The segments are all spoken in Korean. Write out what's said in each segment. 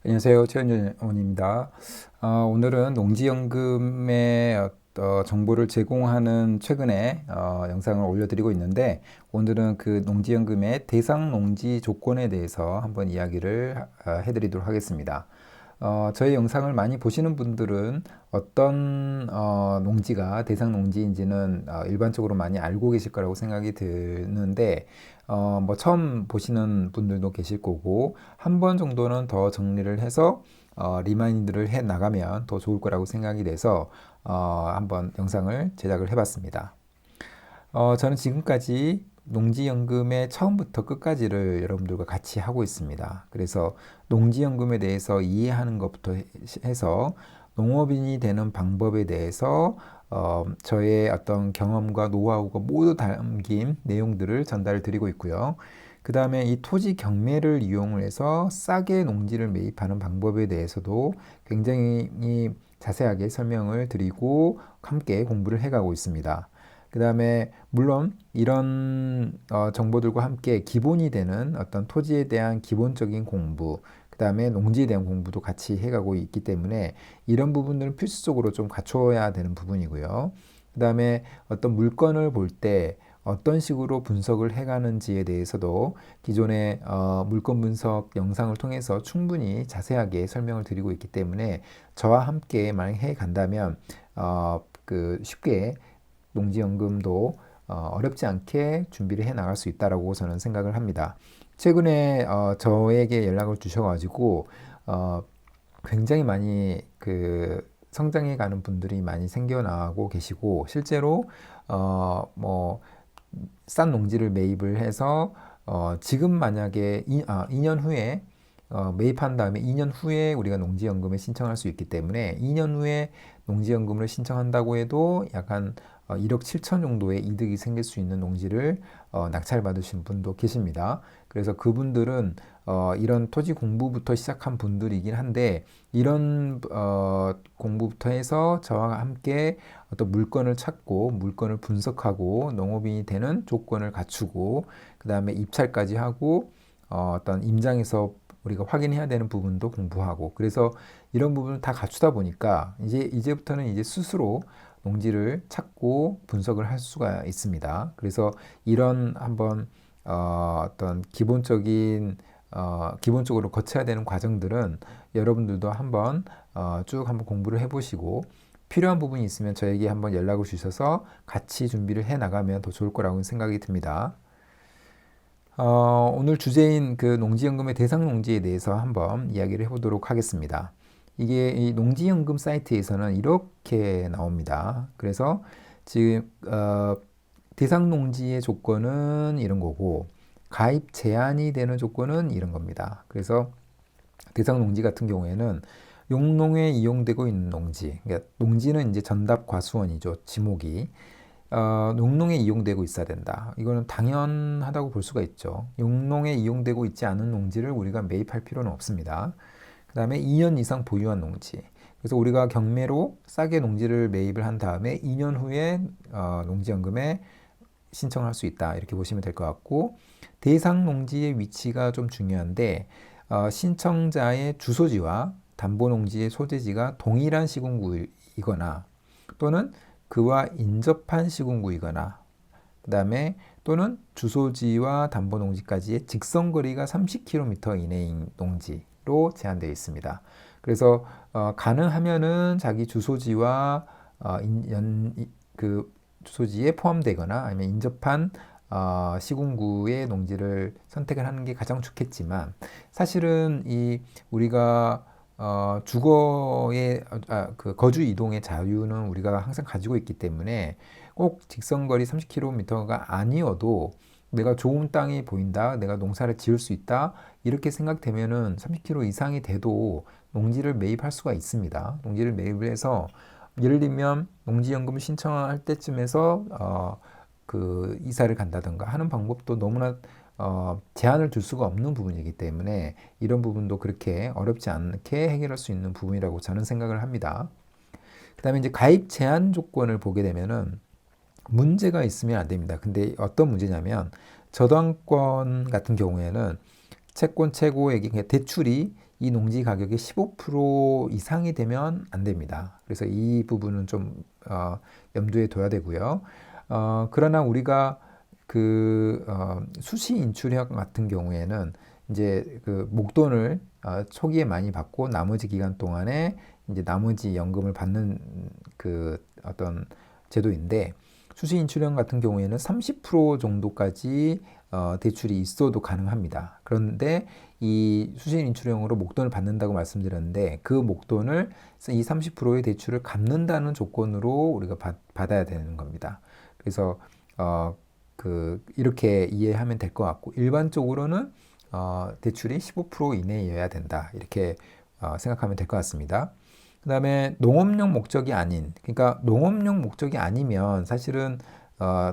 안녕하세요. 최현준 의원입니다. 오늘은 농지연금의 정보를 제공하는 최근에 영상을 올려드리고 있는데, 오늘은 그 농지연금의 대상 농지 조건에 대해서 한번 이야기를 해드리도록 하겠습니다. 저희 영상을 많이 보시는 분들은 어떤 농지가 대상 농지인지는 일반적으로 많이 알고 계실 거라고 생각이 드는데, 뭐 처음 보시는 분들도 계실 거고, 한 번 정도는 더 정리를 해서 리마인드를 해 나가면 더 좋을 거라고 생각이 돼서 한번 영상을 제작을 해봤습니다. 저는 지금까지 농지연금의 처음부터 끝까지를 여러분들과 같이 하고 있습니다. 그래서 농지연금에 대해서 이해하는 것부터 해서 농업인이 되는 방법에 대해서 저의 어떤 경험과 노하우가 모두 담긴 내용들을 전달 드리고 있고요. 그 다음에 이 토지 경매를 이용을 해서 싸게 농지를 매입하는 방법에 대해서도 굉장히 자세하게 설명을 드리고 함께 공부를 해가고 있습니다. 그 다음에 물론 이런 정보들과 함께 기본이 되는 어떤 토지에 대한 기본적인 공부, 그 다음에 농지에 대한 공부도 같이 해가고 있기 때문에 이런 부분들은 필수적으로 좀 갖춰야 되는 부분이고요. 그 다음에 어떤 물건을 볼 때 어떤 식으로 분석을 해가는지에 대해서도 기존의 물건 분석 영상을 통해서 충분히 자세하게 설명을 드리고 있기 때문에 저와 함께 만약 해 간다면 쉽게 농지연금도 어렵지 않게 준비를 해 나갈 수 있다라고 저는 생각을 합니다. 최근에 저에게 연락을 주셔가지고 어, 굉장히 많이 성장해 가는 분들이 많이 생겨나고 계시고 실제로 뭐 싼 농지를 매입을 해서 지금 만약에 2년 후에 매입한 다음에 2년 후에 우리가 농지연금에 신청할 수 있기 때문에 2년 후에 농지연금을 신청한다고 해도 약간 1억 7천 정도의 이득이 생길 수 있는 농지를 낙찰받으신 분도 계십니다. 그래서 그분들은 이런 토지 공부부터 시작한 분들이긴 한데 이런 공부부터 해서 저와 함께 어떤 물건을 찾고 물건을 분석하고 농업인이 되는 조건을 갖추고 그 다음에 입찰까지 하고 어떤 임장에서 우리가 확인해야 되는 부분도 공부하고 그래서 이런 부분을 다 갖추다 보니까 이제부터는 이제 스스로 농지를 찾고 분석을 할 수가 있습니다. 그래서 이런 한번 어떤 기본적으로 거쳐야 되는 과정들은 여러분들도 한번 쭉 한번 공부를 해보시고 필요한 부분이 있으면 저에게 한번 연락을 주셔서 같이 준비를 해 나가면 더 좋을 거라고 생각이 듭니다. 오늘 주제인 그 농지연금의 대상 농지에 대해서 한번 이야기를 해보도록 하겠습니다. 이게 이 농지연금 사이트에서는 이렇게 나옵니다. 그래서 지금 대상 농지의 조건은 이런 거고 가입 제한이 되는 조건은 이런 겁니다. 그래서 대상 농지 같은 경우에는 용농에 이용되고 있는 농지, 그러니까 농지는 이제 전답 과수원이죠. 지목이. 용농에 이용되고 있어야 된다. 이거는 당연하다고 볼 수가 있죠. 용농에 이용되고 있지 않은 농지를 우리가 매입할 필요는 없습니다. 그 다음에 2년 이상 보유한 농지. 그래서 우리가 경매로 싸게 농지를 매입을 한 다음에 2년 후에 농지연금에 신청할 수 있다. 이렇게 보시면 될 것 같고 대상 농지의 위치가 좀 중요한데 신청자의 주소지와 담보농지의 소재지가 동일한 시군구이거나 또는 그와 인접한 시군구이거나 그 다음에 또는 주소지와 담보농지까지의 직선거리가 30km 이내인 농지로 제한되어 있습니다. 그래서 가능하면은 자기 주소지와 그 주소지에 포함되거나 아니면 인접한 시군구의 농지를 선택을 하는 게 가장 좋겠지만 사실은 이 우리가 주거의 그 거주 이동의 자유는 우리가 항상 가지고 있기 때문에 꼭 직선거리 30km가 아니어도 내가 좋은 땅이 보인다, 내가 농사를 지을 수 있다 이렇게 생각되면은 30km 이상이 돼도 농지를 매입할 수가 있습니다. 농지를 매입을 해서 예를 들면 농지연금 신청할 때쯤에서 그 이사를 간다든가 하는 방법도 너무나 제한을 둘 수가 없는 부분이기 때문에 이런 부분도 그렇게 어렵지 않게 해결할 수 있는 부분이라고 저는 생각을 합니다. 그 다음에 이제 가입 제한 조건을 보게 되면은 문제가 있으면 안 됩니다. 근데 어떤 문제냐면 저당권 같은 경우에는 채권 최고액이 대출이 이 농지 가격의 15% 이상이 되면 안 됩니다. 그래서 이 부분은 좀 염두에 둬야 되고요. 그러나 우리가 수시 인출형 같은 경우에는 이제 그 목돈을 초기에 많이 받고 나머지 기간 동안에 이제 나머지 연금을 받는 그 어떤 제도인데, 수시 인출형 같은 경우에는 30% 정도까지 대출이 있어도 가능합니다. 그런데 이 수시 인출형으로 목돈을 받는다고 말씀드렸는데, 그 목돈을 이 30%의 대출을 갚는다는 조건으로 우리가 받아야 되는 겁니다. 그래서 이렇게 이해하면 될 것 같고, 일반적으로는 대출이 15% 이내여야 된다, 이렇게 생각하면 될 것 같습니다. 그 다음에 농업용 목적이 아닌, 그러니까 농업용 목적이 아니면 사실은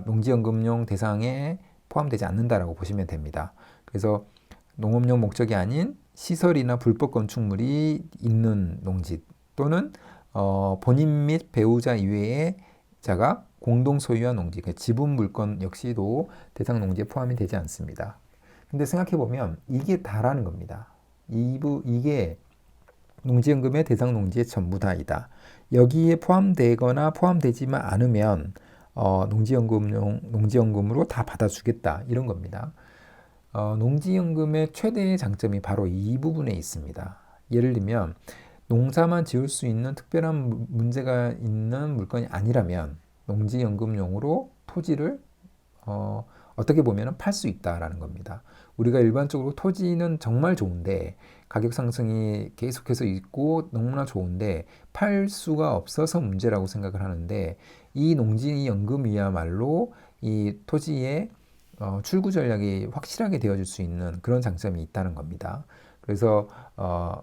농지연금용 대상에 포함되지 않는다라고 보시면 됩니다. 그래서 농업용 목적이 아닌 시설이나 불법 건축물이 있는 농지, 또는 본인 및 배우자 이외의 자가 공동 소유한 농지, 그러니까 지분 물건 역시도 대상 농지에 포함이 되지 않습니다. 근데 생각해 보면 이게 다라는 겁니다. 이게 농지연금의 대상 농지의 전부 다이다. 여기에 포함되거나 포함되지만 않으면 농지연금으로 다 받아주겠다, 이런 겁니다. 농지연금의 최대의 장점이 바로 이 부분에 있습니다. 예를 들면 농사만 지을 수 있는 특별한 문제가 있는 물건이 아니라면 농지연금용으로 토지를 어떻게 보면 팔 수 있다라는 겁니다. 우리가 일반적으로 토지는 정말 좋은데, 가격 상승이 계속해서 있고 너무나 좋은데 팔 수가 없어서 문제라고 생각을 하는데, 이 농지연금이야말로 이 토지의 출구 전략이 확실하게 되어질 수 있는 그런 장점이 있다는 겁니다. 그래서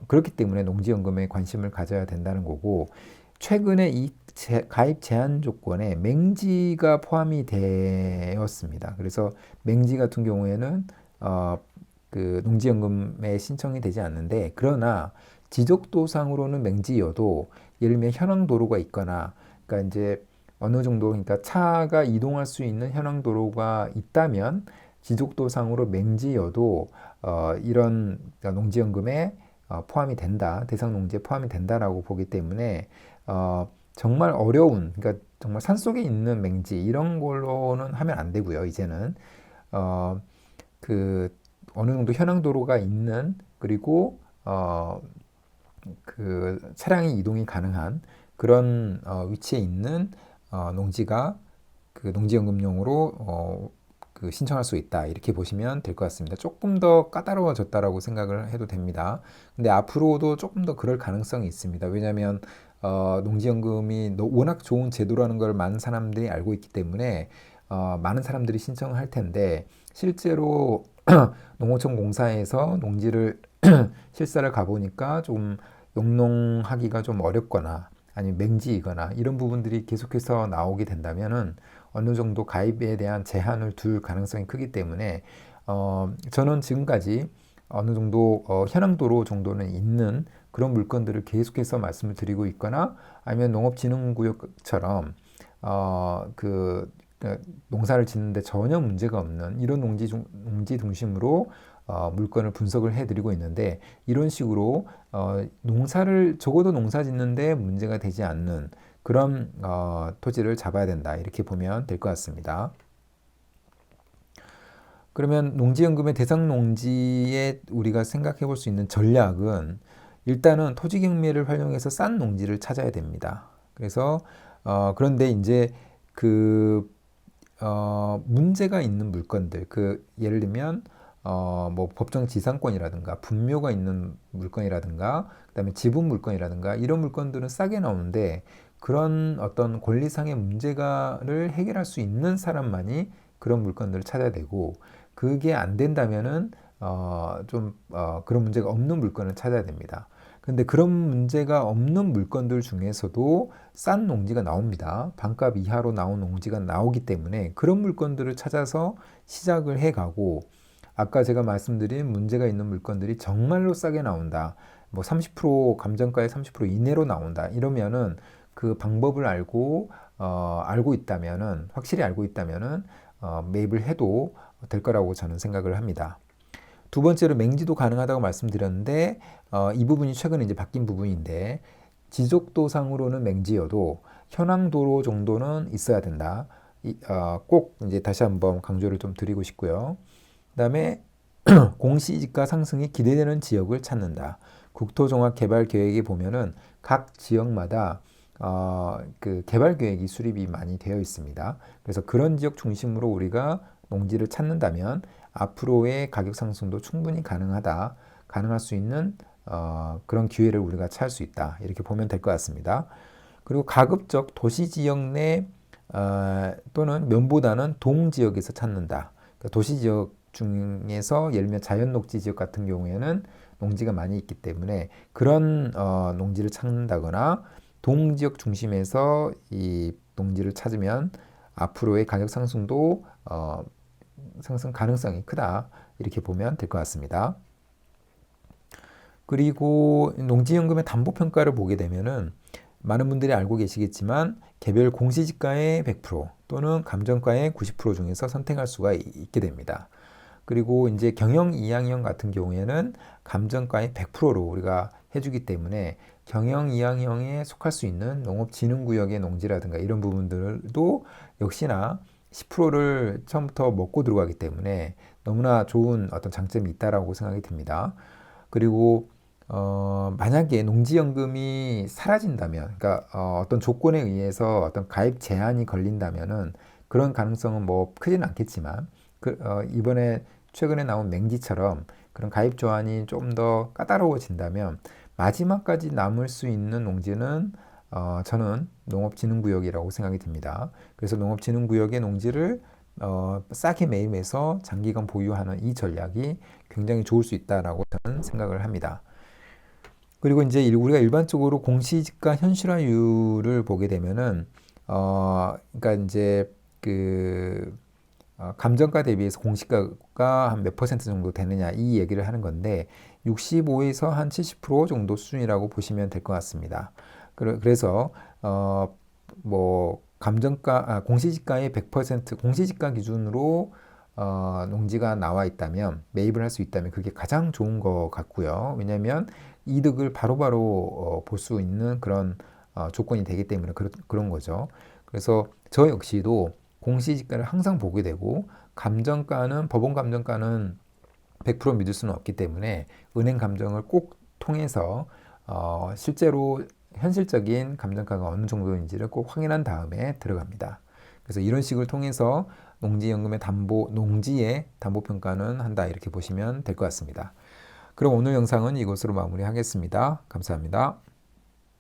그렇기 때문에 농지연금에 관심을 가져야 된다는 거고, 최근에 이 가입 제한 조건에 맹지가 포함이 되었습니다. 그래서 맹지 같은 경우에는 그 농지연금에 신청이 되지 않는데, 그러나 지적도상으로는 맹지여도 예를 들면 현황도로가 있거나, 그러니까 이제 어느 정도, 그러니까 차가 이동할 수 있는 현황도로가 있다면 지적도상으로 맹지여도 이런 농지연금에 포함이 된다, 대상 농지에 포함이 된다라고 보기 때문에 정말 어려운, 그러니까 정말 산속에 있는 맹지 이런 걸로는 하면 안 되고요. 이제는 어느 정도 현황도로가 있는, 그리고 차량이 이동이 가능한 그런 위치에 있는 농지가 농지연금용으로 신청할 수 있다, 이렇게 보시면 될 것 같습니다. 조금 더 까다로워졌다라고 생각을 해도 됩니다. 근데 앞으로도 조금 더 그럴 가능성이 있습니다. 왜냐하면 농지연금이 워낙 좋은 제도라는 걸 많은 사람들이 알고 있기 때문에 많은 사람들이 신청을 할 텐데, 실제로 농어촌 공사에서 농지를 실사를 가보니까 좀 용농하기가 좀 어렵거나 아니면 맹지이거나 이런 부분들이 계속해서 나오게 된다면은 어느 정도 가입에 대한 제한을 둘 가능성이 크기 때문에 저는 지금까지 어느 정도 현황도로 정도는 있는 그런 물건들을 계속해서 말씀을 드리고 있거나, 아니면 농업진흥구역처럼 농사를 짓는데 전혀 문제가 없는 이런 농지 중심으로 물건을 분석을 해드리고 있는데, 이런 식으로 적어도 농사 짓는데 문제가 되지 않는 그런 토지를 잡아야 된다, 이렇게 보면 될 것 같습니다. 그러면 농지연금의 대상 농지에 우리가 생각해 볼 수 있는 전략은, 일단은 토지 경매를 활용해서 싼 농지를 찾아야 됩니다. 그래서 그런데 이제 문제가 있는 물건들, 예를 들면 뭐 법정 지상권이라든가 분묘가 있는 물건이라든가, 그다음에 지분 물건이라든가, 이런 물건들은 싸게 나오는데, 그런 어떤 권리상의 문제를 해결할 수 있는 사람만이 그런 물건들을 찾아야 되고, 그게 안 된다면은 그런 문제가 없는 물건을 찾아야 됩니다. 근데 그런 문제가 없는 물건들 중에서도 싼 농지가 나옵니다. 반값 이하로 나온 농지가 나오기 때문에 그런 물건들을 찾아서 시작을 해가고, 아까 제가 말씀드린 문제가 있는 물건들이 정말로 싸게 나온다, 뭐 30% 감정가의 30% 이내로 나온다, 이러면은 그 방법을 알고 있다면은, 확실히 알고 있다면은 매입을 해도 될 거라고 저는 생각을 합니다. 두 번째로 맹지도 가능하다고 말씀드렸는데, 이 부분이 최근에 이제 바뀐 부분인데 지속도상으로는 맹지여도 현황도로 정도는 있어야 된다. 꼭 이제 다시 한번 강조를 좀 드리고 싶고요. 그다음에 공시지가 상승이 기대되는 지역을 찾는다. 국토종합개발계획에 보면은 각 지역마다 그 개발 계획이 수립이 많이 되어 있습니다. 그래서 그런 지역 중심으로 우리가 농지를 찾는다면 앞으로의 가격 상승도 충분히 가능할 수 있는 그런 기회를 우리가 찾을 수 있다. 이렇게 보면 될 것 같습니다. 그리고 가급적 도시 지역 내 또는 면보다는 동 지역에서 찾는다. 그러니까 도시 지역 중에서 예를 들면 자연 녹지 지역 같은 경우에는 농지가 많이 있기 때문에 그런 농지를 찾는다거나 동 지역 중심에서 이 농지를 찾으면 앞으로의 가격 상승도 상승 가능성이 크다. 이렇게 보면 될 것 같습니다. 그리고 농지연금의 담보평가를 보게 되면은 많은 분들이 알고 계시겠지만 개별 공시지가의 100% 또는 감정가의 90% 중에서 선택할 수가 있게 됩니다. 그리고 이제 경영 이항형 같은 경우에는 감정가의 100%로 우리가 해주기 때문에 경영 이항형에 속할 수 있는 농업진흥구역의 농지라든가 이런 부분들도 역시나 10%를 처음부터 먹고 들어가기 때문에 너무나 좋은 어떤 장점이 있다라고 생각이 듭니다. 그리고 만약에 농지연금이 사라진다면, 그러니까 어떤 조건에 의해서 어떤 가입 제한이 걸린다면은 그런 가능성은 뭐 크지는 않겠지만 이번에 최근에 나온 맹지처럼 그런 가입 조항이 좀 더 까다로워진다면 마지막까지 남을 수 있는 농지는 저는 농업진흥구역이라고 생각이 듭니다. 그래서 농업진흥구역의 농지를 싸게 매입해서 장기간 보유하는 이 전략이 굉장히 좋을 수 있다라고 저는 생각을 합니다. 그리고 이제 우리가 일반적으로 공시지가 현실화율을 보게 되면은 그러니까 이제 그 감정가 대비해서 공시가가 한 몇 퍼센트 정도 되느냐 이 얘기를 하는 건데 65에서 한 70% 정도 수준이라고 보시면 될 것 같습니다. 그래서 뭐 공시지가의 100% 공시지가 기준으로 농지가 나와 있다면 매입을 할 수 있다면 그게 가장 좋은 것 같고요. 왜냐하면 이득을 바로바로 볼 수 있는 그런 조건이 되기 때문에 그런 거죠. 그래서 저 역시도 공시지가를 항상 보게 되고 법원 감정가는 100% 믿을 수는 없기 때문에 은행 감정을 꼭 통해서 실제로 현실적인 감정가가 어느 정도인지를 꼭 확인한 다음에 들어갑니다. 그래서 이런 식을 통해서 농지의 담보평가는 한다 이렇게 보시면 될 것 같습니다. 그럼 오늘 영상은 이것으로 마무리하겠습니다. 감사합니다.